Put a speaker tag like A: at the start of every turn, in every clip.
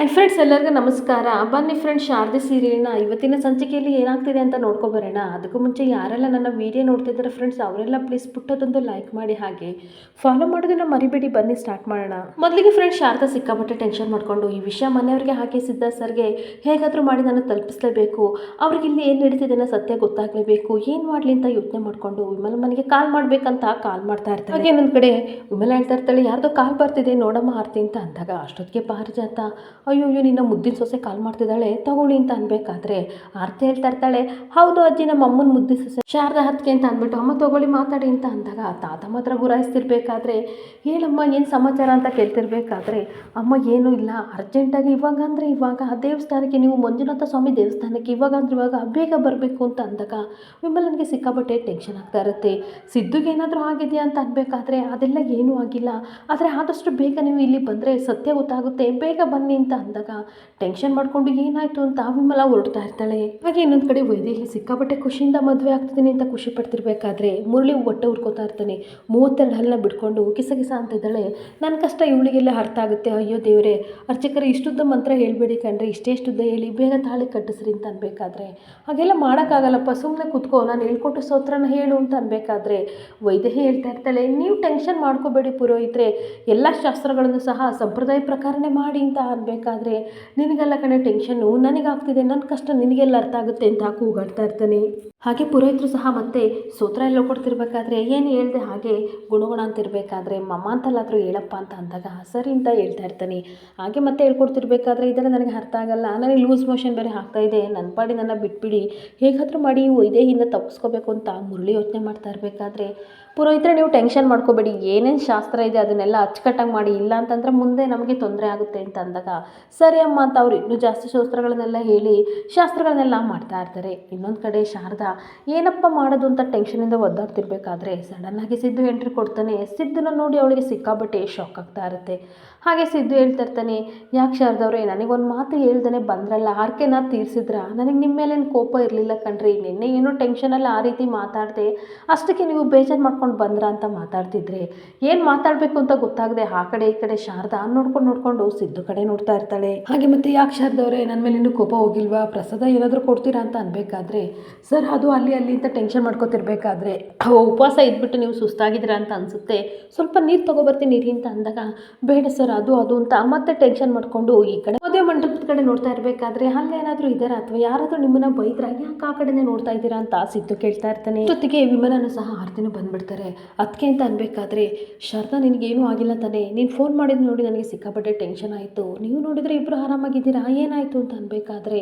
A: Hi friends, ಎಲ್ಲರಿಗೂ ನಮಸ್ಕಾರ. ಬನ್ನಿ ಫ್ರೆಂಡ್ಸ್, ಶಾರದೆ ಸೀರಿಯಲ್ನ ಇವತ್ತಿನ ಸಂಚಿಕೆಯಲ್ಲಿ ಏನಾಗ್ತಿದೆ ಅಂತ ನೋಡ್ಕೊಬರೋಣ. ಅದಕ್ಕೂ ಮುಂಚೆ ಯಾರೆಲ್ಲ ನನ್ನ ವಿಡಿಯೋ ನೋಡ್ತಿದ್ದಾರೆ ಫ್ರೆಂಡ್ಸ್, ಅವರೆಲ್ಲ ಪ್ಲೀಸ್ ಪುಟ್ಟದೊಂದು ಲೈಕ್ ಮಾಡಿ, ಹಾಗೆ ಫಾಲೋ ಮಾಡೋದನ್ನ ಮರಿಬೇಡಿ. ಬನ್ನಿ ಸ್ಟಾರ್ಟ್ ಮಾಡೋಣ. ಮೊದಲಿಗೆ ಫ್ರೆಂಡ್ಸ್, ಶಾರದಾ ಸಿಕ್ಕಾಪಟ್ಟೆ ಟೆನ್ಷನ್ ಮಾಡ್ಕೊಂಡು ಈ ವಿಷಯ ಮನೆಯವರಿಗೆ ಹಾಕಿ ಸಿದ್ಧ ಸರ್ಗೆ ಹೇಗಾದರೂ ಮಾಡಿ ನಾನು ತಲುಪಿಸಲೇಬೇಕು, ಅವ್ರಿಗೆ ಇಲ್ಲಿ ಏನು ನಡೀತಿದೆ ಸತ್ಯ ಗೊತ್ತಾಗಲೇಬೇಕು, ಏನು ಮಾಡಲಿ ಅಂತ ಯೋಚನೆ ಮಾಡಿಕೊಂಡು ವಿಮಲ್ ಮನೆಗೆ ಕಾಲ್ ಮಾಡಬೇಕಂತ ಕಾಲ್ ಮಾಡ್ತಾ ಇರ್ತಾಳೆ. ಹಾಗೆ ಇನ್ನೊಂದು ಕಡೆ ವಿಮಲ್ ಹೇಳ್ತಾ ಇರ್ತಾಳೆ, ಯಾರ್ದೋ ಕಾಲ್ ಬರ್ತಿದೆ ನೋಡಮ್ಮ ಆರ್ತಿ ಅಂತ ಅಂದಾಗ ಅಷ್ಟೊತ್ತಿಗೆ ಪಾರಿಜಾತ ಅಯ್ಯೋ ನಿನ್ನ ಮುದ್ದಿನ ಸೊಸೆ ಕಾಲ್ ಮಾಡ್ತಿದ್ದಾಳೆ ತಗೊಳ್ಳಿ ಅಂತ ಅನ್ಬೇಕಾದ್ರೆ ಆರ್ತಿ ಹೇಳ್ತಾ ಇರ್ತಾಳೆ, ಹೌದು ಅಜ್ಜಿ, ನಮ್ಮ ಅಮ್ಮನ ಮುದ್ದಿನ ಸೊಸೆ ಶಾರದಾ ಹತ್ಕೆ ಅಂತ ಅಂದ್ಬಿಟ್ಟು ಅಮ್ಮ ತಗೊಳ್ಳಿ ಮಾತಾಡಿ ಅಂತ ಅಂದಾಗ ತಾತ ಮಾತ್ರ ಗುರಾಯಿಸ್ತಿರ್ಬೇಕಾದ್ರೆ ಹೇಳಮ್ಮ ಏನು ಸಮಾಚಾರ ಅಂತ ಕೇಳ್ತಿರ್ಬೇಕಾದ್ರೆ ಅಮ್ಮ ಏನೂ ಇಲ್ಲ, ಅರ್ಜೆಂಟಾಗಿ ಇವಾಗ ಅಂದರೆ ಇವಾಗ ದೇವಸ್ಥಾನಕ್ಕೆ, ನೀವು ಮಂಜುನಾಥ ಸ್ವಾಮಿ ದೇವಸ್ಥಾನಕ್ಕೆ ಇವಾಗ ಅಂದ್ರೆ ಇವಾಗ ಬೇಗ ಬರಬೇಕು ಅಂತ ಅಂದಾಗ ವಿಮಲನಿಗೆ ಸಿಕ್ಕಾಪಟ್ಟೆ ಟೆನ್ಷನ್ ಆಗ್ತಾ ಇರುತ್ತೆ. ಸಿದ್ದುಗೆ ಏನಾದರೂ ಆಗಿದೆಯಾ ಅಂತ ಅನ್ಬೇಕಾದ್ರೆ ಅದೆಲ್ಲ ಏನೂ ಆಗಿಲ್ಲ, ಆದರೆ ಆದಷ್ಟು ಬೇಗ ನೀವು ಇಲ್ಲಿ ಬಂದರೆ ಸತ್ಯ ಗೊತ್ತಾಗುತ್ತೆ, ಬೇಗ ಬನ್ನಿ ಅಂತ ಅಂದಾಗ ಟೆನ್ಷನ್ ಮಾಡ್ಕೊಂಡು ಏನಾಯ್ತು ಅಂತ ವಿಮಲ ಹೊರಡ್ತಾ ಇರ್ತಾಳೆ. ಹಾಗೆ ಇನ್ನೊಂದು ಕಡೆ ವೈದೇಹಿ ಸಿಕ್ಕಾಪಟ್ಟೆ ಖುಷಿಯಿಂದ ಮದುವೆ ಆಗ್ತಿದ್ದೀನಿ ಅಂತ ಖುಷಿ ಪಡ್ತಿರ್ಬೇಕಾದ್ರೆ ಮುರಳಿ ಹೊಟ್ಟೆ ಹುರ್ಕೋತಾ ಇರ್ತಾನೆ. 32 ಹಲ್ಲ ಬಿಟ್ಕೊಂಡು ಕಿಸ ಅಂತ ಇದ್ದಾಳೆ. ನನ್ನ ಕಷ್ಟ ಇವಳಿಗೆಲ್ಲ ಅರ್ಥ ಆಗುತ್ತೆ, ಅಯ್ಯೋ ದೇವರೇ ಅರ್ಚಕರೇ ಇಷ್ಟುದ್ದ ಮಂತ್ರ ಹೇಳ್ಬೇಡಿ ಕಂಡ್ರೆ, ಇಷ್ಟುದ್ದ ಹೇಳಿ ಬೇಗ ತಾಳಿ ಕಟ್ಟಿಸ್ರಿ ಅಂತ ಅನ್ಬೇಕಾದ್ರೆ ಹಾಗೆಲ್ಲ ಮಾಡೋಕ್ಕಾಗಲ್ಲಪ್ಪ, ಸುಮ್ಮನೆ ಕೂತ್ಕೋ, ನಾನು ಹೇಳ್ಕೊಟ್ಟು ಸ್ತೋತ್ರನ ಹೇಳು ಅಂತ ಅನ್ಬೇಕಾದ್ರೆ ವೈದೇಹಿ ಹೇಳ್ತಾ ಇರ್ತಾಳೆ, ನೀವು ಟೆನ್ಷನ್ ಮಾಡ್ಕೋಬೇಡಿ ಪುರೋಹಿತ್ರೆ, ಎಲ್ಲ ಶಾಸ್ತ್ರಗಳನ್ನು ಸಹ ಸಂಪ್ರದಾಯ ಪ್ರಕಾರನೇ ಮಾಡಿ ಅಂತ ಅನ್ಬೇಕಾದ್ರೆ ನಿನಗೆಲ್ಲ ಕಣೆ ಟೆನ್ಷನ್ನು, ನನಗಾಗ್ತಿದೆ, ನನ್ನ ಕಷ್ಟ ನಿನಗೆಲ್ಲ ಅರ್ಥ ಆಗುತ್ತೆ ಅಂತ ಕೂಗಾಡ್ತಾ ಇರ್ತಾನೆ. ಹಾಗೆ ಪುರೋಹಿತರು ಸಹ ಮತ್ತೆ ಸ್ತೋತ್ರ ಎಲ್ಲ ಕೊಡ್ತಿರ್ಬೇಕಾದ್ರೆ ಏನು ಹೇಳ್ದೆ ಹಾಗೆ ಗುಣಗುಣ ಅಂತಿರ್ಬೇಕಾದ್ರೆ ಮಮ್ಮ ಅಂತಲ್ಲಾದರೂ ಹೇಳಪ್ಪ ಅಂತ ಅಂದಾಗ ಸರಿ ಅಂತ ಹೇಳ್ತಾ ಇರ್ತಾನೆ. ಹಾಗೆ ಮತ್ತೆ ಹೇಳ್ಕೊಡ್ತಿರ್ಬೇಕಾದ್ರೆ ಇದೆಲ್ಲ ನನಗೆ ಅರ್ಥ ಆಗಲ್ಲ, ನನಗೆ ಲೂಸ್ ಮೋಷನ್ ಬೇರೆ ಆಗ್ತಾ ಇದೆ, ನನ್ನ ಪಾಡಿ ನನ್ನ ಬಿಟ್ಬಿಡಿ, ಹೇಗಾದರೂ ಮಾಡಿ ವೈದೇಹಿಯಿಂದ ತಪ್ಪಿಸ್ಕೋಬೇಕು ಅಂತ ಮುರಳಿ ಯೋಚನೆ ಮಾಡ್ತಾ ಇರಬೇಕಾದ್ರೆ ಪುರೋಹಿತರೆ ನೀವು ಟೆನ್ಷನ್ ಮಾಡ್ಕೋಬೇಡಿ, ಏನೇನು ಶಾಸ್ತ್ರ ಇದೆ ಅದನ್ನೆಲ್ಲ ಅಚ್ಚುಕಟ್ಟಾಗಿ ಮಾಡಿ, ಇಲ್ಲ ಅಂತಂದರೆ ಮುಂದೆ ನಮಗೆ ತೊಂದರೆ ಆಗುತ್ತೆ ಅಂತ ಅಂದಾಗ ಸರಿ ಅಮ್ಮ ಅಂತ ಅವ್ರು ಇನ್ನೂ ಜಾಸ್ತಿ ಶಾಸ್ತ್ರಗಳನ್ನೆಲ್ಲ ಹೇಳಿ ಶಾಸ್ತ್ರಗಳನ್ನೆಲ್ಲ ಮಾಡ್ತಾ ಇರ್ತಾರೆ. ಇನ್ನೊಂದು ಕಡೆ ಶಾರದಾ ಏನಪ್ಪ ಮಾಡೋದು ಅಂತ ಟೆನ್ಷನಿಂದ ಒದ್ದಾಡ್ತಿರ್ಬೇಕಾದ್ರೆ ಸಡನ್ನಾಗಿ ಸಿದ್ದು ಎಂಟ್ರಿ ಕೊಡ್ತಾನೆ. ಸಿದ್ದನ್ನ ನೋಡಿ ಅವಳಿಗೆ ಸಿಕ್ಕಾಬಟ್ಟೆ ಶಾಕ್ ಆಗ್ತಾ ಇರುತ್ತೆ. ಹಾಗೆ ಸಿದ್ದು ಹೇಳ್ತಾ ಇರ್ತಾನೆ, ಯಾಕೆ ಶಾರದವ್ರೆ ನನಗೊಂದು ಮಾತು ಹೇಳ್ದೇ ಬಂದ್ರಲ್ಲ, ಆರ್ಕೆನ ತೀರಿಸಿದ್ರ, ನನಗೆ ನಿಮ್ಮ ಮೇಲೇನು ಕೋಪ ಇರಲಿಲ್ಲ ಕಣ್ರಿ, ನಿನ್ನೆ ಏನೋ ಟೆನ್ಷನಲ್ಲಿ ಆ ರೀತಿ ಮಾತಾಡಿದೆ, ಅಷ್ಟಕ್ಕೆ ನೀವು ಬೇಜಾರು ಮಾಡ್ಕೊಂಡು ಬಂದ್ರ ಅಂತ ಮಾತಾಡ್ತಿದ್ರೆ ಏನು ಮಾತಾಡಬೇಕು ಅಂತ ಗೊತ್ತಾಗದೆ ಆ ಕಡೆ ಈ ಕಡೆ ಶಾರದಾ ನೋಡ್ಕೊಂಡು ಸಿದ್ದು ಕಡೆ ನೋಡ್ತಾ ಇರ್ತಾಳೆ. ಹಾಗೆ ಮತ್ತೆ ಯಾಕೆ ಶಾರದವ್ರೆ ನನ್ನ ಮೇಲೆ ಇನ್ನೂ ಕೋಪ ಹೋಗಿಲ್ವಾ, ಪ್ರಸಾದ ಏನಾದರೂ ಕೊಡ್ತೀರಾ ಅಂತ ಅನ್ಬೇಕಾದ್ರೆ ಸರ್ ಅದು ಅಲ್ಲಿ ಅಂತ ಟೆನ್ಷನ್ ಮಾಡ್ಕೊತಿರ್ಬೇಕಾದ್ರೆ ಉಪವಾಸ ಇದ್ಬಿಟ್ಟು ನೀವು ಸುಸ್ತಾಗಿದ್ದೀರಾ ಅಂತ ಅನಿಸುತ್ತೆ, ಸ್ವಲ್ಪ ನೀರು ತೊಗೊಬರ್ತೀನಿ ನೀರಿ ಅಂತ ಅಂದಾಗ ಬೇಡ ಸರ್ ಅದು ಅಂತ ಮತ್ತೆ ಟೆನ್ಷನ್ ಮಾಡ್ಕೊಂಡು ಈ ಕಡೆ ಮದುವೆ ಮಂಟಪದ ಕಡೆ ನೋಡ್ತಾ ಇರಬೇಕಾದ್ರೆ ಅಲ್ಲಿ ಏನಾದರೂ ಇದ್ದಾರಾ ಅಥವಾ ಯಾರಾದರೂ ನಿಮ್ಮನ್ನ ಬೈದ್ರಾ, ಯಾಕೆ ಆ ಕಡೆನೇ ನೋಡ್ತಾ ಇದ್ದೀರಾ ಅಂತ ಸಿದ್ದು ಕೇಳ್ತಾ ಇರ್ತಾನೆ. ಜೊತೆಗೆ ವಿಮಲನು ಸಹ ಆರ್ತಿನೂ ಬಂದ್ಬಿಡ್ತಾರೆ. ಅದಕ್ಕೆ ಅಂತ ಅನ್ಬೇಕಾದ್ರೆ ಶಾರದಾ ನಿನಗೇನೂ ಆಗಿಲ್ಲ ತಾನೆ, ನೀನು ಫೋನ್ ಮಾಡಿದ್ದು ನೋಡಿ ನನಗೆ ಸಿಕ್ಕಾಪಟ್ಟೆ ಟೆನ್ಷನ್ ಆಯಿತು, ನೀವು ನೋಡಿದರೆ ಇಬ್ಬರು ಆರಾಮಾಗಿದ್ದೀರಾ, ಏನಾಯಿತು ಅಂತ ಅನ್ಬೇಕಾದ್ರೆ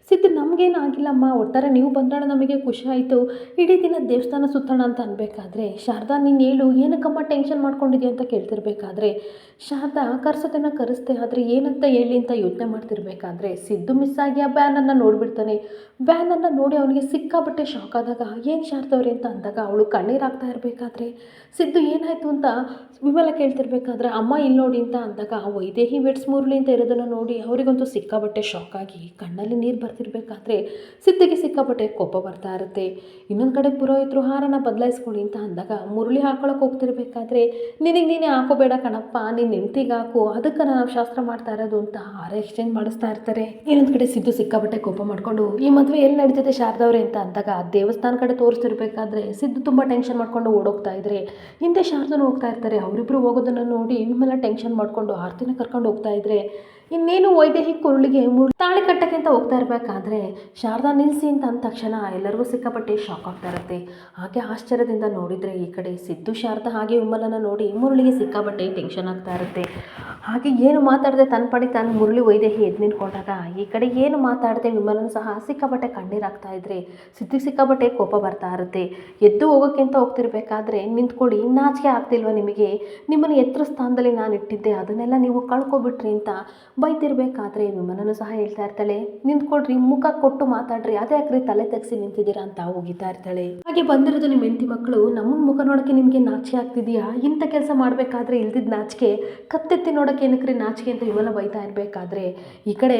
A: ಸಿದ್ದು ನಮಗೇನು ಆಗಿಲ್ಲಮ್ಮ, ಒಟ್ಟಾರೆ ನೀವು ಬಂದಾಗ ನಮಗೆ ಖುಷಿ ಆಯಿತು, ಇಡೀ ದಿನ ದೇವಸ್ಥಾನ ಸುತ್ತೋಣ ಅಂತ ಅನ್ಬೇಕಾದ್ರೆ ಶಾರದಾ ನೀನು ಹೇಳು ಏನಕ್ಕಮ್ಮ ಟೆನ್ಷನ್ ಮಾಡ್ಕೊಂಡಿದ್ಯಾ ಅಂತ ಕೇಳ್ತಿರ್ಬೇಕಾದ್ರೆ ಶಾರದಾ ಕರ್ಸೋದನ್ನು ಕರೆಸ್ತೆ, ಆದರೆ ಏನಂತ ಹೇಳಿ ಅಂತ ಯೋಚನೆ ಮಾಡ್ತಿರ್ಬೇಕಾದ್ರೆ ಸಿದ್ದು ಮಿಸ್ ಆಗಿ ಆ ಬ್ಯಾನನ್ನು ನೋಡಿಬಿಡ್ತಾನೆ. ಬ್ಯಾನನ್ನು ನೋಡಿ ಅವನಿಗೆ ಸಿಕ್ಕಾಬಟ್ಟೆ ಶಾಕ್ ಆದಾಗ ಏನು ಶಾರದವ್ರೆ ಅಂತ ಅಂದಾಗ ಅವಳು ಕಣ್ಣೀರಾಗ್ತಾ ಇರಬೇಕಾದ್ರೆ ಸಿದ್ದು ಏನಾಯಿತು ಅಂತ ವಿಮಲ ಕೇಳ್ತಿರ್ಬೇಕಾದ್ರೆ ಅಮ್ಮ ಇಲ್ಲಿ ನೋಡಿ ಅಂತ ಅಂದಾಗ ವೈದೇಹಿ ವೆಟ್ಸ್ ಮುರಳಿ ಅಂತ ಇರೋದನ್ನು ನೋಡಿ ಅವರಿಗಂತೂ ಸಿಕ್ಕಾಬಟ್ಟೆ ಶಾಕ್ ಆಗಿ ಕಣ್ಣಲ್ಲಿ ನೀರು ಬರ್ತಿರ್ಬೇಕಾದ್ರೆ ಸಿದ್ದಿಗೆ ಸಿಕ್ಕಾಬಟ್ಟೆ ಕೋಪ ಬರ್ತಾ ಇರುತ್ತೆ. ಇನ್ನೊಂದು ಕಡೆ ಪುರೋಹಿತರು ಹಾರನ ಬದಲಾಯಿಸ್ಕೊಳ್ಳಿ ಅಂತ ಅಂದಾಗ ಮುರಳಿ ಹಾಕೊಳಕ್ಕೆ ಹೋಗ್ತಿರ್ಬೇಕಾದ್ರೆ ನಿನಗೆ ನೀನೇ ಹಾಕೋಬೇಡ ಕಣಪ್ಪ, ನಿನ್ನ ಹೆಂಡ್ತಿಗೆ ಹಾಕು, ಅದಕ್ಕೆ ನಾವು ಶಾಸ್ತ್ರ ಮಾಡ್ತಾ ಇರೋದು ಅಂತ ಹಾರ ಎಕ್ಸ್ಚೇಂಜ್ ಮಾಡಿಸ್ತಾ ಇರ್ತಾರೆ. ಇನ್ನೊಂದು ಕಡೆ ಸಿದ್ದು ಸಿಕ್ಕಾಬಟ್ಟೆ ಕೋಪ ಮಾಡ್ಕೊಂಡು ಈ ಮದುವೆ ಎಲ್ಲಿ ನಡೀತಿದೆ ಶಾರದವ್ರೆ ಅಂತ ಅಂದಾಗ ದೇವಸ್ಥಾನ ಕಡೆ ತೋರಿಸ್ತಿರ್ಬೇಕಾದ್ರೆ ಸಿದ್ದು ತುಂಬ ಟೆನ್ಷನ್ ಮಾಡ್ಕೊಂಡು ಓಡೋಗ್ತಾ ಇದ್ರೆ ಹಿಂದೆ ಶಾರದನು ಹೋಗ್ತಾ ಇರ್ತಾರೆ. ಅವರಿಬ್ಬರು ಹೋಗೋದನ್ನು ನೋಡಿ ಇನ್ಮೇಲೆ ಟೆನ್ಷನ್ ಮಾಡ್ಕೊಂಡು ಆರ್ತಿನ ಕರ್ಕೊಂಡು ಹೋಗ್ತಾ ಇದ್ರೆ ಇನ್ನೇನು ವೈದೇಹಿ ಕುರುಳಿಗೆ ತಾಳಿ ಕಟ್ಟಕ್ಕೆ ಅಂತ ಹೋಗ್ತಾ ಇರಬೇಕಾದ್ರೆ ಶಾರದಾ ನಿಲ್ಲಿಸಿ ಅಂತ ಅಂದ ತಕ್ಷಣ ಎಲ್ಲರಿಗೂ ಸಿಕ್ಕಾಪಟ್ಟೆ ಶಾಕ್ ಆಗ್ತಾ ಇರುತ್ತೆ. ಹಾಗೆ ಆಶ್ಚರ್ಯದಿಂದ ನೋಡಿದರೆ ಈ ಕಡೆ ಸಿದ್ದು ಶಾರದಾ ಹಾಗೆ ವಿಮಲನ ನೋಡಿ ಮುರಳಿಗೆ ಸಿಕ್ಕಾಪಟ್ಟೆ ಟೆನ್ಷನ್ ಆಗ್ತಾ ಇರುತ್ತೆ. ಹಾಗೆ ಏನು ಮಾತಾಡದೆ ತನ್ನ ಪಡಿ ತಾನು ಮುರಳಿ ವೈದೇಹಿ ಎದ್ದು ನಿಂತ್ಕೊಂಡಾಗ ಈ ಕಡೆ ಏನು ಮಾತಾಡದೆ ವಿಮಲನ ಸಹ ಸಿಕ್ಕಾಪಟ್ಟೆ ಕಣ್ಣೀರಾಗ್ತಾ ಇದ್ರೆ ಸಿದ್ದಿಗೆ ಸಿಕ್ಕಾಪಟ್ಟೆ ಕೋಪ ಬರ್ತಾ ಇರುತ್ತೆ. ಎದ್ದು ಹೋಗೋಕ್ಕೆ ಅಂತ ಹೋಗ್ತಿರ್ಬೇಕಾದ್ರೆ ನಿಂತ್ಕೊಳ್ಳಿ, ನಾಚಿಕೆ ಆಗ್ತಿಲ್ವ ನಿಮಗೆ, ನಿಮ್ಮನ್ನು ಎತ್ತರ ಸ್ಥಾನದಲ್ಲಿ ನಾನು ಇಟ್ಟಿದ್ದೆ ಅದನ್ನೆಲ್ಲ ನೀವು ಕಳ್ಕೊಬಿಟ್ರಿ ಅಂತ ಬೈತಿರ್ಬೇಕಾದ್ರೆ ವಿಮಲನು ಸಹ ಹೇಳ್ತಾ ಇರ್ತಾಳೆ, ನಿಂತ್ಕೊಡ್ರಿ, ಮುಖ ಕೊಟ್ಟು ಮಾತಾಡ್ರಿ, ಅದೇ ಯಾಕ್ರಿ ತಲೆ ತೆಗ್ಸಿ ನಿಂತಿದ್ದೀರಾ ಅಂತ ಹೋಗಿತಾ ಇರ್ತಾಳೆ. ಹಾಗೆ ಬಂದಿರೋದು ನಿಮ್ಮ ಹೆಂಡತಿ ಮಕ್ಕಳು, ನಮ್ಮನ್ನ ಮುಖ ನೋಡೋಕ್ಕೆ ನಿಮಗೆ ನಾಚಿಕೆ ಆಗ್ತಿದೆಯಾ, ಇಂಥ ಕೆಲಸ ಮಾಡಬೇಕಾದ್ರೆ ಇಲ್ದಿದ್ದ ನಾಚಿಕೆ, ಕತ್ತೆತ್ತಿ ನೋಡೋಕ್ಕೆ ಏನಕ್ರಿ ನಾಚಿಕೆ ಅಂತ ವಿಮಲ ಬೈತಾ ಇರಬೇಕಾದ್ರೆ ಈ ಕಡೆ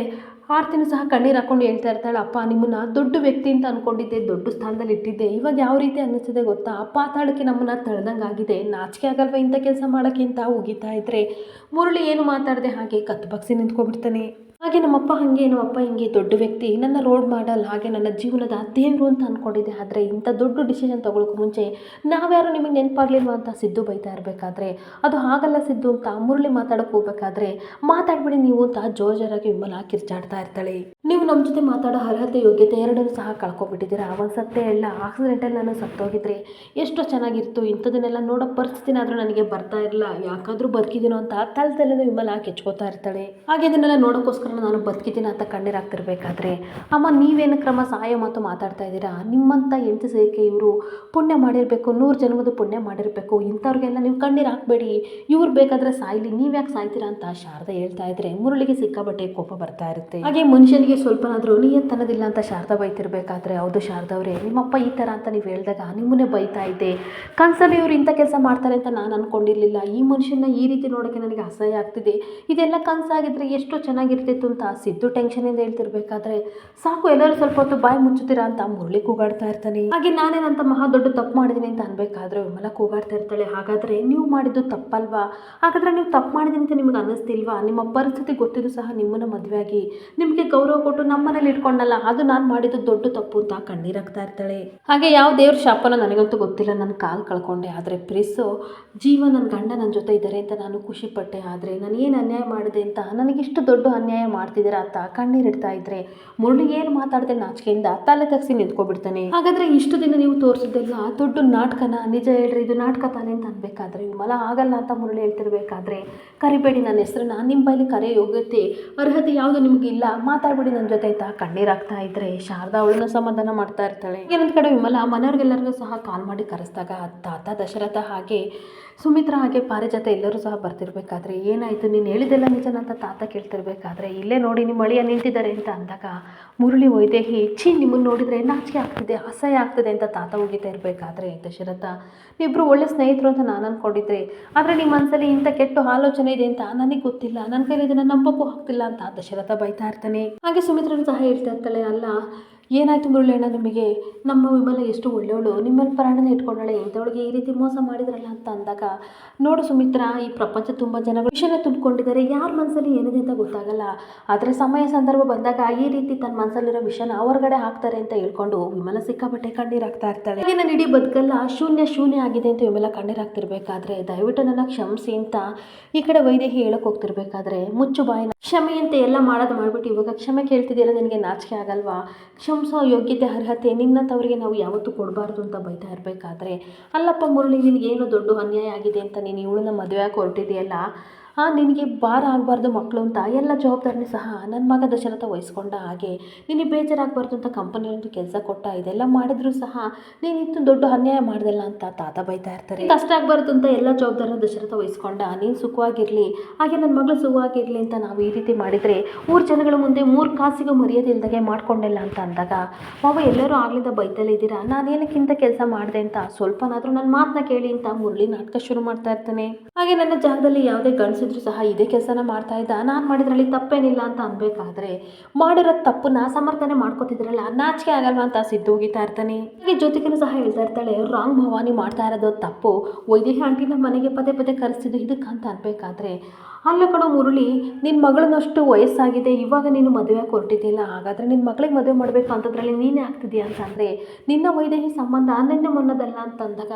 A: ಆರ್ತಿನೂ ಸಹ ಕಣ್ಣೀರು ಹಾಕ್ಕೊಂಡು ಹೇಳ್ತಾ ಇರ್ತಾಳೆ, ಅಪ್ಪ ನಿಮ್ಮನ್ನ ದೊಡ್ಡ ವ್ಯಕ್ತಿ ಅಂತ ಅಂದ್ಕೊಂಡಿದ್ದೆ, ದೊಡ್ಡ ಸ್ಥಾನದಲ್ಲಿ ಇಟ್ಟಿದ್ದೆ, ಇವಾಗ ಯಾವ ರೀತಿ ಅನ್ನಿಸ್ತಿದೆ ಗೊತ್ತಾ, ಪಾತಾಳಕ್ಕೆ ನಮ್ಮನ್ನ ತಳ್ದಂಗೆ ಆಗಿದೆ, ನಾಚಿಕೆ ಆಗಲ್ವ ಇಂಥ ಕೆಲಸ ಮಾಡೋಕ್ಕೆ ಅಂತ ಹೋಗಿತಾ ಇದ್ರೆ ಮುರಳಿ ಏನು ಮಾತಾಡದೆ ಹಾಗೆ ಕತ್ತು ಬಗ್ಸಿ ನಿಂತ್ಕೊಬಿಡ್ತಾನೆ. ಹಾಗೆ ನಮ್ಮಪ್ಪ ಹಿಂಗೆ ದೊಡ್ಡ ವ್ಯಕ್ತಿ, ನನ್ನ ರೋಲ್ ಮಾಡಲ್, ಹಾಗೆ ನನ್ನ ಜೀವನದ ದೇವರು ಅಂತ ಅಂದ್ಕೊಂಡಿದ್ದೆ. ಆದರೆ ಇಂಥ ದೊಡ್ಡ ಡಿಸಿಷನ್ ತೊಗೊಳಕ್ಕೆ ಮುಂಚೆ ನಾವ್ಯಾರು ನಿಮಗೆ ನೆನಪಾಗ್ಲಿಲ್ವಾ ಅಂತ ಸಿದ್ದು ಬೈತಾ ಇರಬೇಕಾದ್ರೆ, ಅದು ಹಾಗಲ್ಲ ಸಿದ್ದು ಅಂತ ಮುರಳಿ ಮಾತಾಡೋಕೆ ಹೋಗ್ಬೇಕಾದ್ರೆ, ಮಾತಾಡ್ಬಿಡಿ ನೀವು ಅಂತ ಜೋರಾಗಿ ವಿಮಲ ಕಿರ್ಚಾಡ್ತಾ ಇರ್ತಾಳೆ. ನೀವು ನಮ್ಮ ಜೊತೆ ಮಾತಾಡೋ ಅರ್ಹತೆ ಯೋಗ್ಯತೆ ಎರಡನ್ನೂ ಸಹ ಕಳ್ಕೊಬಿಟ್ಟಿದ್ದೀರಾ. ಒಂದು ಸತ್ತೆ ಎಲ್ಲ ಆಕ್ಸಿಡೆಂಟಲ್ಲಿ ನಾನು ಸತ್ತೋಗಿದ್ರೆ ಎಷ್ಟೋ ಚೆನ್ನಾಗಿತ್ತು, ಇಂಥದನ್ನೆಲ್ಲ ನೋಡೋ ಪರಿಸ್ಥಿತಿನಾದರೂ ನನಗೆ ಬರ್ತಾ ಇರಲಿಲ್ಲ, ಯಾಕಾದರೂ ಬದುಕಿದ್ದೀನೋ ಅಂತ ತಲೆ ವಿಮಲ ಕೆಚ್ಕೋತಾ ಇರ್ತಾಳೆ. ಹಾಗೆ ಇದನ್ನೆಲ್ಲ ನೋಡೋಕ್ಕೋಸ್ಕರ ನಾನು ಬದುಕಿದ್ದೀನಿ ಅಂತ ಕಣ್ಣೀರಾಗ್ತಿರ್ಬೇಕಾದ್ರೆ, ಅಮ್ಮ ನೀವೇನು ಕ್ರಮ ಸಹಾಯ ಮಾತು ಮಾತಾಡ್ತಾ ಇದ್ದೀರಾ, ನಿಮ್ಮಂಥ ಹೆಂಡತಿ ಸೇರಿಕೆ ಇವರು ಪುಣ್ಯ ಮಾಡಿರಬೇಕು, 100 ಜನ್ಮದ ಪುಣ್ಯ ಮಾಡಿರಬೇಕು, ಇಂಥವ್ರಿಗೆಲ್ಲ ನೀವು ಕಣ್ಣೀರು ಹಾಕಬೇಡಿ, ಇವ್ರು ಬೇಕಾದರೆ ಸಾಯ್ಲಿ, ನೀವು ಯಾಕೆ ಸಾಯ್ತೀರಾ ಅಂತ ಶಾರದಾ ಹೇಳ್ತಾ ಇದ್ರೆ ಮುರಳಿಗೆ ಸಿಕ್ಕಾಬಟ್ಟೆ ಕೋಪ ಬರ್ತಾ ಇರುತ್ತೆ. ಹಾಗೆ ಮನುಷ್ಯನಿಗೆ ಸ್ವಲ್ಪನಾದರೂ ನಿಯತ್ತನ್ನೋದಿಲ್ಲ ಅಂತ ಶಾರದಾ ಬೈತಿರ್ಬೇಕಾದ್ರೆ, ಹೌದು ಶಾರದಾ ಅವರೇ, ನಿಮ್ಮಪ್ಪ ಈ ಥರ ಅಂತ ನೀವು ಹೇಳಿದಾಗ ನಿಮ್ಮನ್ನೇ ಬೈತಾ ಇದ್ದೆ, ಕನಸಲ್ಲಿ ಇವರು ಇಂಥ ಕೆಲಸ ಮಾಡ್ತಾರೆ ಅಂತ ನಾನು ಅಂದ್ಕೊಂಡಿರಲಿಲ್ಲ, ಈ ಮನುಷ್ಯನ ಈ ರೀತಿ ನೋಡೋಕ್ಕೆ ನನಗೆ ಅಸಹ್ಯ ಆಗ್ತಿದೆ, ಇದೆಲ್ಲ ಕನಸಾಗಿದ್ರೆ ಎಷ್ಟೋ ಚೆನ್ನಾಗಿರ್ತಿತ್ತು ಅಂತ ಸಿದ್ದು ಟೆನ್ಷನಿಂದ ಹೇಳ್ತಿರ್ಬೇಕಾದ್ರೆ, ಸಾಕು ಎಲ್ಲರೂ ಸ್ವಲ್ಪ ಹೊತ್ತು ಬಾಯಿ ಮುಚ್ಚುತ್ತೀರಾ ಅಂತ ಮುರಳಿ ಕೂಗಾಡ್ತಾ ಇರ್ತಾನೆ. ಹಾಗೆ ನಾನೇನಂತ ಮಹಾ ದೊಡ್ಡ ತಪ್ಪು ಮಾಡಿದ್ದೀನಿ ಅಂತ ಅನ್ಬೇಕಾದ್ರೆ ವಿಮಲ ಕೂಗಾಡ್ತಾ ಇರ್ತಾಳೆ, ಹಾಗಾದರೆ ನೀವು ಮಾಡಿದ್ದು ತಪ್ಪಲ್ವಾ, ಹಾಗಾದರೆ ನೀವು ತಪ್ಪು ಮಾಡಿದ್ದೀನಿ ಅಂತ ನಿಮ್ಗೆ ಅನ್ನಿಸ್ತಿಲ್ವಾ, ನಿಮ್ಮ ಪರಿಸ್ಥಿತಿ ಗೊತ್ತಿದ್ದು ಸಹ ನಿಮ್ಮನ್ನು ಮದುವೆ ಆಗಿ ನಿಮಗೆ ಗೌರವ ಕೊಟ್ಟು ನಮ್ಮನೇಲಿ ಇಟ್ಕೊಂಡಲ್ಲ, ಅದು ನಾನು ಮಾಡಿದ್ದು ದೊಡ್ಡ ತಪ್ಪು ಅಂತ ಕಣ್ಣೀರಾಗ್ತಾ ಇರ್ತಾಳೆ. ಹಾಗೆ ಯಾವ ದೇವ್ರ ಶಾಪನ ನನಗಂತೂ ಗೊತ್ತಿಲ್ಲ, ನನ್ನ ಕಾಲು ಕಳ್ಕೊಂಡೆ, ಆದರೆ ಪ್ರೀಸು ಜೀವ ನನ್ನ ಗಂಡ ನನ್ನ ಜೊತೆ ಇದ್ದಾರೆ ಅಂತ ನಾನು ಖುಷಿಪಟ್ಟೆ, ಆದರೆ ನಾನು ಏನು ಅನ್ಯಾಯ ಮಾಡಿದೆ ಅಂತ ನನಗಿಷ್ಟು ದೊಡ್ಡ ಅನ್ಯಾಯ ಮಾಡ್ತಿದ್ದೀರಾ ಅಂತ ಕಣ್ಣೀರಿಡ್ತಾ ಇದ್ರೆ ಮುರಳಿ ಏನು ಮಾತಾಡದೆ ನಾಚಿಕೆಯಿಂದ ತಲೆ ತಗ್ಸಿ ನಿಂತ್ಕೊಬಿಡ್ತಾನೆ. ಹಾಗಾದರೆ ಇಷ್ಟು ದಿನ ನೀವು ತೋರಿಸಿದ್ದೆಲ್ಲ ದೊಡ್ಡ ನಾಟಕನ, ನಿಜ ಹೇಳ್ರಿ ಇದು ನಾಟಕ ತಾನೇ ಅಂತ ಅನ್ಬೇಕಾದ್ರೆ ವಿಮಲ ಆಗಲ್ಲ ಅಂತ ಮುರಳಿ ಹೇಳ್ತಿರ್ಬೇಕಾದ್ರೆ, ಕರಿಬೇಡಿ ನನ್ನ ಹೆಸರನ್ನ, ನಿಮ್ಮ ಬೈಲಿ ಕರೆ ಯೋಗ್ಯತೆ ಅರ್ಹತೆ ಯಾವುದು ನಿಮಗಿಲ್ಲ, ಮಾತಾಡ್ಬಿಡಿ ನನ್ನ ಜೊತೆ ಅಂತ ಕಣ್ಣೀರಾಗ್ತಾ ಇದ್ರೆ ಶಾರದಾ ಅವಳನ್ನ ಸಮಾಧಾನ ಮಾಡ್ತಾ ಇರ್ತಾಳೆ. ಇನ್ನೊಂದು ಕಡೆ ವಿಮಲ ಮನೆಯವ್ರಿಗೆಲ್ಲರಿಗೂ ಸಹ ಕಾಲ್ ಮಾಡಿ ಕರೆಸಿದಾಗ ತಾತ ದಶರಥ ಹಾಗೆ ಸುಮಿತ್ರಾ ಹಾಗೆ ಪಾರಿಜಾತ ಎಲ್ಲರೂ ಸಹ ಬರ್ತಿರ್ಬೇಕಾದ್ರೆ, ಏನಾಯಿತು ನೀನು ಹೇಳಿದೆಲ್ಲ ನಿಜನ ಅಂತ ತಾತ ಕೇಳ್ತಿರ್ಬೇಕಾದ್ರೆ, ಇಲ್ಲೇ ನೋಡಿ ನಿಮ್ಮ ಅಳಿಯ ನಿಂತಿದ್ದಾರೆ ಅಂತ ಅಂದಾಗ ಮುರಳಿ ವೈದೇಹಿ ನಿಮ್ಮನ್ನು ನೋಡಿದರೆ ನಾಚಿಕೆ ಆಗ್ತಿದೆ, ಅಸಹ್ಯ ಆಗ್ತದೆ ಅಂತ ತಾತ ಹೋಗಿತಾ ಇರಬೇಕಾದ್ರೆ ದಶರಥ, ನೀವಿಬ್ಬರು ಒಳ್ಳೆ ಸ್ನೇಹಿತರು ಅಂತ ನಾನು ಅಂದ್ಕೊಂಡಿದ್ರೆ, ಆದರೆ ನಿಮ್ಮ ಮನಸ್ಸಲ್ಲಿ ಇಂಥ ಕೆಟ್ಟ ಆಲೋಚನೆ ಇದೆ ಅಂತ ನನಗೆ ಗೊತ್ತಿಲ್ಲ, ನನ್ನ ಕೈಲಿ ಇದನ್ನು ನಂಬೋಕ್ಕೂ ಆಗ್ತಿಲ್ಲ ಅಂತ ದಶರಥ ಬೈತಾ ಇರ್ತಾನೆ. ಹಾಗೆ ಸುಮಿತ್ರನು ಸಹ ಹೇಳ್ತಾ ಇರ್ತಾಳೆ, ಅಲ್ಲ ಏನಾಯಿತು ಮುರಳಿ ಅಣ್ಣ ನಿಮಗೆ, ನಮ್ಮ ವಿಮಲ ಎಷ್ಟು ಒಳ್ಳೆಯವಳು, ನಿಮ್ಮಲ್ಲಿ ಪ್ರಾಣನ ಇಟ್ಕೊಂಡಾಳೆ, ಇಂಥವಳಿಗೆ ಈ ರೀತಿ ಮೋಸ ಮಾಡಿದ್ರಲ್ಲ ಅಂತ ಅಂದಾಗ, ನೋಡು ಸುಮಿತ್ರಾ, ಈ ಪ್ರಪಂಚ ತುಂಬ ಜನಗಳು ವಿಷಯನ ತುಂಬಿಕೊಂಡಿದ್ದಾರೆ, ಯಾರ ಮನಸ್ಸಲ್ಲಿ ಏನಿದೆ ಅಂತ ಗೊತ್ತಾಗಲ್ಲ, ಆದರೆ ಸಮಯ ಸಂದರ್ಭ ಬಂದಾಗ ಈ ರೀತಿ ತನ್ನ ಮನಸ್ಸಲ್ಲಿರೋ ವಿಷಯನ ಹೊರಗಡೆ ಹಾಕ್ತಾರೆ ಅಂತ ಹೇಳ್ಕೊಂಡು ವಿಮಲ ಸಿಕ್ಕಾಬಟ್ಟೆ ಕಣ್ಣೀರಾಗ್ತಾ ಇರ್ತಾಳೆ. ಹಾಗೆ ನನ್ನ ಇಡೀ ಬದುಕಲ್ಲ ಶೂನ್ಯ ಆಗಿದೆ ಅಂತ ವಿಮಲ ಕಣ್ಣೀರಾಗ್ತಿರ್ಬೇಕಾದ್ರೆ, ದಯವಿಟ್ಟು ನನ್ನ ಕ್ಷಮಿಸಿ ಅಂತ ಈ ಕಡೆ ವೈದೇಹಿ ಹೇಳಕ್ಕೆ ಹೋಗ್ತಿರ್ಬೇಕಾದ್ರೆ, ಮುಚ್ಚು ಬಾಯಿನ, ಕ್ಷಮೆ ಅಂತ ಎಲ್ಲ ಮಾಡೋದು ಮಾಡಿಬಿಟ್ಟು ಇವಾಗ ಕ್ಷಮೆ ಕೇಳ್ತಿದೆಯಲ್ಲ, ನಿನಗೆ ನಾಚಿಕೆ ಆಗಲ್ವಾ, ಕ್ಷಮಿಸೋ ಯೋಗ್ಯತೆ ಅರ್ಹತೆ ನಿನ್ನಂಥವ್ರಿಗೆ ನಾವು ಯಾವತ್ತೂ ಕೊಡಬಾರ್ದು ಅಂತ ಬೈತಾ ಇರಬೇಕಾದ್ರೆ, ಅಲ್ಲಪ್ಪ ಮುರಳಿ, ನಿನಗೇನು ದೊಡ್ಡ ಅನ್ಯಾಯ ಆಗಿದೆ ಅಂತ ನೀನು ಇವಳನ್ನ ಮದುವೆ ಆಗಿ ಹೊರಟಿದೆಯಲ್ಲ, ನಿನಗೆ ಭಾರ ಆಗಬಾರ್ದು ಮಕ್ಕಳು ಅಂತ ಎಲ್ಲ ಜವಾಬ್ದಾರಿನೂ ಸಹ ನನ್ನ ಮಗ ದಶರಥ ವಹಿಸ್ಕೊಂಡ, ಹಾಗೆ ನಿನಗೆ ಬೇಜಾರಾಗಬಾರ್ದು ಅಂತ ಕಂಪನಿಯೊಂದು ಕೆಲಸ ಕೊಟ್ಟ, ಇದೆಲ್ಲ ಮಾಡಿದ್ರೂ ಸಹ ನೀನು ಇಷ್ಟು ದೊಡ್ಡ ಅನ್ಯಾಯ ಮಾಡ್ದಲ್ಲ ಅಂತ ತಾತ ಬೈತಾ ಇರ್ತಾರೆ. ಕಷ್ಟ ಆಗಬಾರ್ದು ಅಂತ ಎಲ್ಲ ಜವಾಬ್ದಾರಿನ ದಶರಥ ವಹಿಸ್ಕೊಂಡ, ನೀನು ಸುಖವಾಗಿರಲಿ, ಹಾಗೆ ನನ್ನ ಮಗಳು ಸುಖವಾಗಿರಲಿ ಅಂತ ನಾವು ಈ ರೀತಿ ಮಾಡಿದರೆ ಊರು ಜನಗಳ ಮುಂದೆ 3 ಕಾಸಿಗೂ ಮರ್ಯಾದೆ ಇಲ್ದಾಗೆ ಮಾಡ್ಕೊಂಡಿಲ್ಲ ಅಂತ ಅಂದಾಗ, ಮಾವ ಎಲ್ಲರೂ ಆಗ್ಲಿಂದ ಬೈತಲೇ ಇದ್ದೀರಾ, ನಾನೇನಕ್ಕಿಂತ ಕೆಲಸ ಮಾಡಿದೆ ಅಂತ ಸ್ವಲ್ಪನಾದರೂ ನನ್ನ ಮಾತನ್ನ ಕೇಳಿ ಅಂತ ಮುರಳಿ ನಾಟಕ ಶುರು ಮಾಡ್ತಾ ಇರ್ತಾನೆ. ಹಾಗೆ ನನ್ನ ಜಾಗದಲ್ಲಿ ಯಾವುದೇ ಗಂಡಸಿದ್ರು ಸಹ ಇದೇ ಕೆಲಸನ ಮಾಡ್ತಾ ಇದ್ದ, ನಾನು ಮಾಡಿದ್ರಲ್ಲಿ ತಪ್ಪೇನಿಲ್ಲ ಅಂತ ಅನ್ಬೇಕಾದ್ರೆ ಮಾಡಿರೋ ತಪ್ಪನ್ನ ಸಮರ್ಥನೆ ಮಾಡ್ಕೋತಿದ್ರಲ್ಲ, ನಾಚಿಕೆ ಆಗಲ್ವಾ ಅಂತ ಸಿದ್ದು ಹೋಗಿತಾ ಇರ್ತಾನೆ. ಹಾಗೆ ಜೊತೆಗೂ ಸಹ ಹೇಳ್ತಾ ಇರ್ತಾಳೆ, ರಾಂಗ್ ಭವಾನಿ ಮಾಡ್ತಾ ಇರೋದು ತಪ್ಪು, ವೈದೇಹಿ ಆಂಟಿನ ಮನೆಗೆ ಪದೇ ಕರೆಸಿದ್ದು ಇದಕ್ಕಂತ ಅನ್ಬೇಕಾದ್ರೆ, ಅಲ್ಲ ಕಣೋ ಮುರಳಿ, ನಿನ್ನ ಮಗಳನ್ನಷ್ಟು ವಯಸ್ಸಾಗಿದೆ, ಇವಾಗ ನೀನು ಮದುವೆ ಹೊರಟಿದ್ದಿಲ್ಲ, ಹಾಗಾದರೆ ನಿನ್ನ ಮಗಳಿಗೆ ಮದುವೆ ಮಾಡಬೇಕು ಅಂತದ್ರಲ್ಲಿ ನೀನೇ ಆಗ್ತಿದೆಯಾ ಅಂತಂದರೆ, ನಿನ್ನ ವೈದೇಹಿ ಸಂಬಂಧ ನೆನ್ನೆ ಮೊನ್ನದಲ್ಲ ಅಂತಂದಾಗ,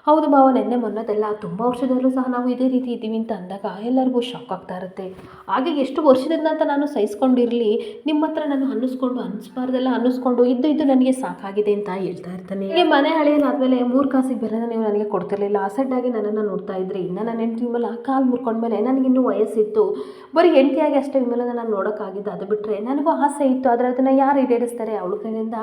A: ಹೌದು ಭಾವ ನೆನ್ನೆ ಮೊನ್ನದಲ್ಲ, ತುಂಬ ವರ್ಷದಲ್ಲೂ ಸಹ ನಾವು ಇದೇ ರೀತಿ ಇದ್ದೀವಿ ಅಂತ ಅಂದಾಗ ಎಲ್ಲರಿಗೂ ಶಾಕ್ ಆಗ್ತಾ ಇರುತ್ತೆ. ಹಾಗೆ ಎಷ್ಟು ವರ್ಷದಿಂದ ಅಂತ ನಾನು ಸಹಿಸ್ಕೊಂಡಿರಲಿ, ನಿಮ್ಮ ಹತ್ರ ನಾನು ಅನ್ನಿಸ್ಬಾರ್ದೆಲ್ಲ ಅನ್ನಿಸ್ಕೊಂಡು ಇದ್ದು ನನಗೆ ಸಾಕಾಗಿದೆ ಅಂತ ಹೇಳ್ತಾ ಇರ್ತಾನೆ. ಹೀಗೆ ಮನೆ ಹಳೆಯನಾದ್ಮೇಲೆ 3 ಕಾಸಿಗೆ ಬೆಲೆನ ನೀವು ನನಗೆ ಕೊಡ್ತಿರ್ಲಿಲ್ಲ, ಅಸಡ್ಡಾಗಿ ನನ್ನನ್ನು ನೋಡ್ತಾ ಇದ್ರಿ, ಇನ್ನು ನನ್ನ ಹೆಂಡತಿ ವಿಮಲ ಕಾಲು ಮುರ್ಕೊಂಡ್ಮೇಲೆ ನನಗಿನ್ನೂ ವಯಸ್ಸಿತ್ತು, ಬರೀ ಹೆಂಡತಿಯಾಗಿ ಅಷ್ಟೇ ವಿಮಲನ ನಾನು ನೋಡೋಕ್ಕಾಗಿದ್ದು, ಅದು ಬಿಟ್ಟರೆ ನನಗೂ ಆಸೆ ಇತ್ತು, ಆದರೆ ಅದನ್ನು ಯಾರು ಈಡೇರಿಸ್ತಾರೆ, ಅವಳ ಕೈಯಿಂದ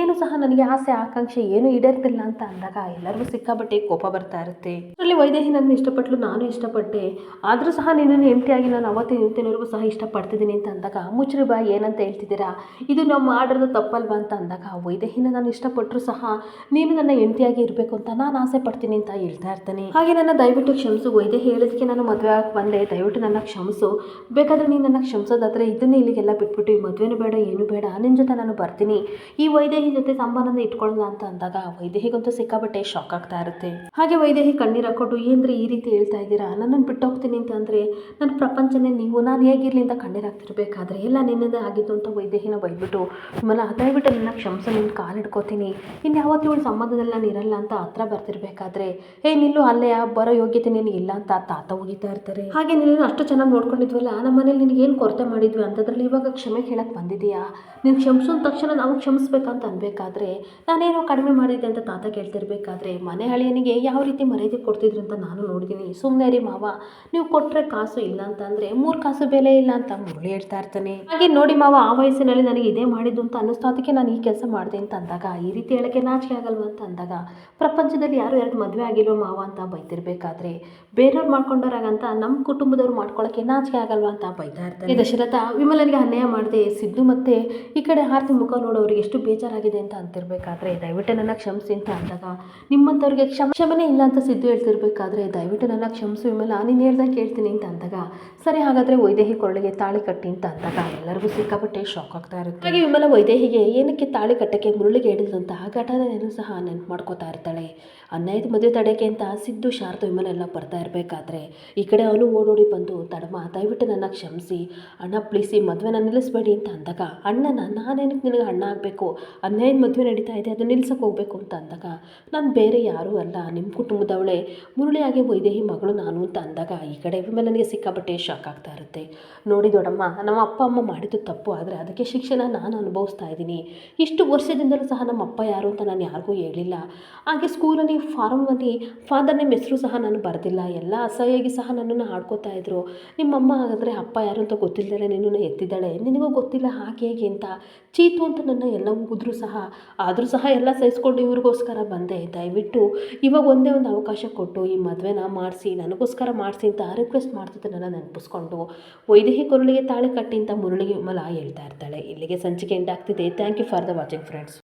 A: ಏನು ಸಹ ನನಗೆ ಆಸೆ ಆಕಾಂಕ್ಷೆ ಏನು ಈಡೇರ್ತಿಲ್ಲ ಅಂತ ಅಂದಾಗ ಎಲ್ಲರಿಗೂ ಸಿಕ್ಕಾಬಟ್ಟೆ ಕೋಪ ಬರ್ತಾ ಇರುತ್ತೆ. ಅದರಲ್ಲಿ ವೈದೇಹಿ ನನ್ನ ಇಷ್ಟಪಟ್ಟಲು, ನಾನು ಇಷ್ಟಪಟ್ಟೆ, ಆದರೂ ಸಹ ನಿನ್ನನ್ನು ಹೆಂಡತಿಯಾಗಿ ನಾನು ಇವತ್ತಿನವರೆಗೂ ಸಹ ಇಷ್ಟಪಡ್ತಿದ್ದೀನಿ ಅಂತ ಅಂದಾಗ, ಮುಚ್ಚ್ರಿ ಬಾಯಿ ಏನಂತ ಹೇಳ್ತಿದ್ದೀರಾ, ಇದು ನಾವು ಮಾಡಿರೋದು ತಪ್ಪಲ್ವಾ ಅಂತ ಅಂದಾಗ, ವೈದೇಹಿನ ನಾನು ಇಷ್ಟಪಟ್ಟರು ಸಹ ನೀನು ನನ್ನ ಹೆಂಡತಿಯಾಗಿ ಇರಬೇಕು ಅಂತ ನಾನು ಆಸೆ ಪಡ್ತೀನಿ ಅಂತ ಹೇಳ್ತಾ ಇರ್ತಾನೆ. ಹಾಗೆ ನನ್ನ ದಯವಿಟ್ಟು ಕ್ಷಮಿಸು, ವೈದೇಹಿ ಹೇಳೋದಕ್ಕೆ ನಾನು ಮದುವೆ ಆಗಿ ಬಂದೆ, ದಯವಿಟ್ಟು ನನ್ನ ಕ್ಷಮಿಸು, ಬೇಕಾದರೆ ನೀನು ನನ್ನ ಕ್ಷಮಿಸೋದಾದರೆ ಇದನ್ನೇ ಇಲ್ಲಿಗೆಲ್ಲ ಬಿಟ್ಬಿಟ್ಟು ಈ ಮದುವೆನೂ ಬೇಡ ಏನು ಬೇಡ, ನಿನ್ನ ಜೊತೆ ನಾನು ಬರ್ತೀನಿ, ಈ ವೈದೇಹಿ ಜೊತೆ ಸಂಬಂಧನ ಇಟ್ಕೊಳ್ಳೋಣ ಅಂತ ಅಂದಾಗ ವೈದೇಹಿಗಂತೂ ಸಿಕ್ಕಾಬಟ್ಟೆ ಶಾಕ್ ಆಗ್ತಾ ಇರುತ್ತೆ. ಹಾಗೆ ವೈದೇಹಿ ಕಣ್ಣೀರು ಹಾಕ್ಕೊಂಡು ಏನ್ರಿ ಈ ರೀತಿ ಹೇಳ್ತಾ ಇದ್ದೀರಾ, ನನ್ನನ್ನು ಬಿಟ್ಟು ಹೋಗ್ತೀನಿ ಅಂತ ಅಂದರೆ ನನ್ನ ಪ್ರಪಂಚನೇ ನೀವು, ನಾನು ಹೇಗಿರಲಿ ಅಂತ ಕಣ್ಣೀರು ಹಾಕ್ತಿರ್ಬೇಕಾದ್ರೆ ಎಲ್ಲ ನಿನ್ನಿಂದ ಆಗಿದ್ದು ಅಂತ ವೈದೇಹಿನ ಬೈದ್ಬಿಟ್ಟು ವಿಮಲ ದಯವಿಟ್ಟು ನನ್ನ ಕ್ಷಮಿಸು, ನಿನ್ನ ಕಾಲು ಹಿಡ್ಕೋತೀನಿ, ಇನ್ನು ಯಾವತ್ತೂ ಇವಳು ಸಂಬಂಧದಲ್ಲಿ ನಾನು ಇರಲ್ಲ ಅಂತ ಹತ್ರ ಬರ್ತಿರ್ಬೇಕಾದ್ರೆ ನಿಲ್ಲು, ಅಲ್ಲೇ ಬರೋ ಯೋಗ್ಯತೆ ನಿನಗೆ ಇಲ್ಲ ಅಂತ ತಾತ ಹೋಗಿತಾ ಇರ್ತಾರೆ. ಹಾಗೆ ನೀನು ಅಷ್ಟು ಚೆನ್ನಾಗಿ ನೋಡ್ಕೊಂಡಿದ್ವಲ್ಲ, ನಮ್ಮ ಮನೇಲಿ ನಿನಗೆ ಏನು ಕೊರತೆ ಮಾಡಿದ್ವಿ ಅಂತದ್ರಲ್ಲಿ ಇವಾಗ ಕ್ಷಮೆ ಹೇಳಕ್ಕೆ ಬಂದಿದೆಯಾ, ನೀನು ಕ್ಷಮಿಸೋ ತಕ್ಷಣ ನಾವು ಕ್ಷಮಿಸ್ಬೇಕಂತ ಅನ್ಬೇಕಾದ್ರೆ ನಾನೇನೋ ಕಡಿಮೆ ಮಾಡಿದ್ದೆ ಅಂತ ತಾತ ಕೇಳ್ತಿರ್ಬೇಕಾದ್ರೆ ಮನೆ ಹಳೆಯನಿಗೆ ಯಾವ ರೀತಿ ಮರ್ಯಾದೆ ಕೊಡ್ತಿದ್ರು ಅಂತ ನಾನು ನೋಡಿದ್ದೀನಿ. ಸುಮ್ಮನೆ ರೀ ಮಾವ, ನೀವು ಕೊಟ್ಟರೆ ಕಾಸು ಇಲ್ಲ ಅಂತ ಅಂದರೆ 3 ಕಾಸು ಬೆಲೆ ಇಲ್ಲ ಅಂತ ಮುರಳಿ ಹೇಳ್ತಾ ಇರ್ತಾನೆ. ಹಾಗೆ ನೋಡಿ ಮಾವ, ಆ ವಯಸ್ಸಿನಲ್ಲಿ ನನಗೆ ಇದೇ ಮಾಡಿದ್ದು ಅಂತ ಅನ್ನಿಸ್ತು, ಅದಕ್ಕೆ ನಾನು ಈ ಕೆಲಸ ಮಾಡಿದೆ ಅಂತ ಅಂದಾಗ ಈ ರೀತಿ ಹೇಳಕ್ಕೆ ನಾಚಿಕೆ ಆಗಲ್ವ ಅಂತ ಅಂದಾಗ ಪ್ರಪಂಚದಲ್ಲಿ ಯಾರು 2 ಮದುವೆ ಆಗಿಲ್ವ ಮಾವ ಅಂತ ಬೈತಿರ್ಬೇಕಾದ್ರೆ ಬೇರೆಯವ್ರು ಮಾಡ್ಕೊಂಡವ್ರಾಗಂತ ನಮ್ಮ ಕುಟುಂಬದವ್ರು ಮಾಡ್ಕೊಳ್ಳೋಕ್ಕೆ ನಾಚಿಕೆ ಆಗಲ್ವಾ ಅಂತ ಬೈತಾ ಇರ್ತಾರೆ. ದಶರಥ ವಿಮಲನಿಗೆ ಅನ್ಯಾಯ ಮಾಡಿದೆ, ಸಿದ್ದು ಮತ್ತೆ ಈ ಕಡೆ ಆರತಿ ಮುಖ ನೋಡೋರಿಗೆ ಎಷ್ಟು ಬೇಜಾರಾಗಿದೆ ಅಂತ ಅಂತಿರ್ಬೇಕಾದ್ರೆ ದಯವಿಟ್ಟು ನನ್ನ ಕ್ಷಮಿಸಿ ಅಂತ ಅಂದಾಗ ನಿಮ್ಮಂಥವ್ರಿಗೆ ಕ್ಷಮೆನೇ ಇಲ್ಲ ಅಂತ ಸಿದ್ದು ಹೇಳ್ತಿರ್ಬೇಕಾದ್ರೆ ದಯವಿಟ್ಟು ನನ್ನ ಕ್ಷಮಿಸು ವಿಮಲ, ನೀನು ಹೇಳ್ದಂಗೆ ಕೇಳ್ತೀನಿ ಅಂತ ಅಂದಾಗ ಸರಿ ಹಾಗಾದರೆ ವೈದೇಹಿ ಕೊರಳಿಗೆ ತಾಳಿ ಕಟ್ಟಿ ಅಂತ ಅಂದಾಗ ಎಲ್ಲರಿಗೂ ಸಿಕ್ಕಾಪಟ್ಟೆ ಶಾಕ್ ಆಗ್ತಾ ಇರುತ್ತೆ. ಹಾಗೆ ವಿಮಲ ವೈದೇಹಿಗೆ ಏನಕ್ಕೆ ತಾಳಿ ಕಟ್ಟಕ್ಕೆ ಮುರುಳಿಗೆ ಹೇಳಿದಂತಹ ಘಟನೆಯನ್ನು ಸಹ ನೆನಪು ಮಾಡ್ಕೋತಾ ಇರ್ತಾಳೆ. ಅನ್ಯಾಯದ ಮದುವೆ ತಡೆಯಕ್ಕೆ ಅಂತ ಸಿದ್ದು ಶಾರದಾ ವಿಮಲ ಎಲ್ಲ ಬರ್ತಾ ಇರಬೇಕಾದ್ರೆ ಈ ಕಡೆ ಅವನು ಓಡೋಡಿ ಬಂದು ತಡಮ ದಯವಿಟ್ಟು ನನ್ನ ಕ್ಷಮಿಸಿ ಅಣ್ಣ ಪ್ಲೀಸ್ ಈ ಮದುವೆನ ನಿಲ್ಲಿಸ್ಬೇಡಿ ಅಂತ ಅಂದಾಗ ಅಣ್ಣನ ನಾನೇನಕ್ಕೆ ನಿನಗೆ ಅಣ್ಣ ಆಗಬೇಕು, ಅನ್ಯಾಯದ ಮದುವೆ ನಡೀತಾ ಇದೆ ಅದು ನಿಲ್ಸಕ್ಕೆ ಹೋಗ್ಬೇಕು ಅಂತ ಅಂದಾಗ ನಾನು ಬೇರೆ ಯಾರೂ ಅಲ್ಲ, ನಿಮ್ಮ ಕುಟುಂಬದವಳೆ ಮುರುಳಿಯಾಗಿ ವೈದೇಹಿ ಮಗಳು ನಾನು ಅಂತ ಅಂದಾಗ ಈ ಕಡೆ ವಿಮಲನಿಗೆ ಸಿಕ್ಕಾಪಟ್ಟೆ ಶಾಕ್ ಆಗ್ತಾ ಇರುತ್ತೆ. ನೋಡಿ ದೊಡ್ಡಮ್ಮ, ನಮ್ಮ ಅಪ್ಪ ಅಮ್ಮ ಮಾಡಿದ್ದು ತಪ್ಪು, ಆದರೆ ಅದಕ್ಕೆ ಶಿಕ್ಷಣ ನಾನು ಅನುಭವಿಸ್ತಾ ಇದ್ದೀನಿ. ಇಷ್ಟು ವರ್ಷದಿಂದಲೂ ಸಹ ನಮ್ಮ ಅಪ್ಪ ಯಾರು ಅಂತ ನಾನು ಯಾರಿಗೂ ಹೇಳಿಲ್ಲ. ಹಾಗೆ ಸ್ಕೂಲಲ್ಲಿ ಫಾರಮಲ್ಲಿ ಫಾದರ್ ನೇಮ್ ಹೆಸರು ಸಹ ನಾನು ಬರೆದಿಲ್ಲ, ಎಲ್ಲ ಅಸಹ್ಯಾಗಿ ಸಹ ನನ್ನನ್ನು ಆಡ್ಕೋತಾ ಇದ್ರು. ನಿಮ್ಮಮ್ಮ ಹಾಗಾದರೆ ಅಪ್ಪ ಯಾರು ಅಂತ ಗೊತ್ತಿಲ್ಲದೆ ನಿನ್ನನ್ನು ಎತ್ತಿದ್ದಾಳೆ, ನಿನಗೂ ಗೊತ್ತಿಲ್ಲ ಹಾಗೆ ಹೇಗೆ ಅಂತ ಚೀತು ಅಂತ ನನ್ನ ಎಲ್ಲ ಉಗಿದ್ರು ಸಹ, ಆದರೂ ಸಹ ಎಲ್ಲ ಸಹಿಸ್ಕೊಂಡು ಇವ್ರಿಗೋಸ್ಕರ ಬಂದೆ. ದಯವಿಟ್ಟು ಇವಾಗ ಒಂದೇ ಒಂದು ಅವಕಾಶ ಕೊಟ್ಟು ಈ ಮದುವೆನ ಮಾಡಿಸಿ, ನನಗೋಸ್ಕರ ಮಾಡಿಸಿ ಅಂತ ರಿಕ್ವೆಸ್ಟ್ ಮಾಡ್ತಿದ್ದೆ ನನ್ನ ನೆನಪಿಸ್ಕೊಂಡು ವೈದೇಹಿ ಕೊರಳಿಗೆ ತಾಳಿ ಕಟ್ಟಿ ಅಂತ ಮುರಳಿಗೆ ವಿಮಲ ಹೇಳ್ತಾ ಇರ್ತಾಳೆ. ಇಲ್ಲಿಗೆ ಸಂಚಿಕೆ ಎಂಡ್ ಆಗ್ತಿದೆ. Thank you for the watching friends.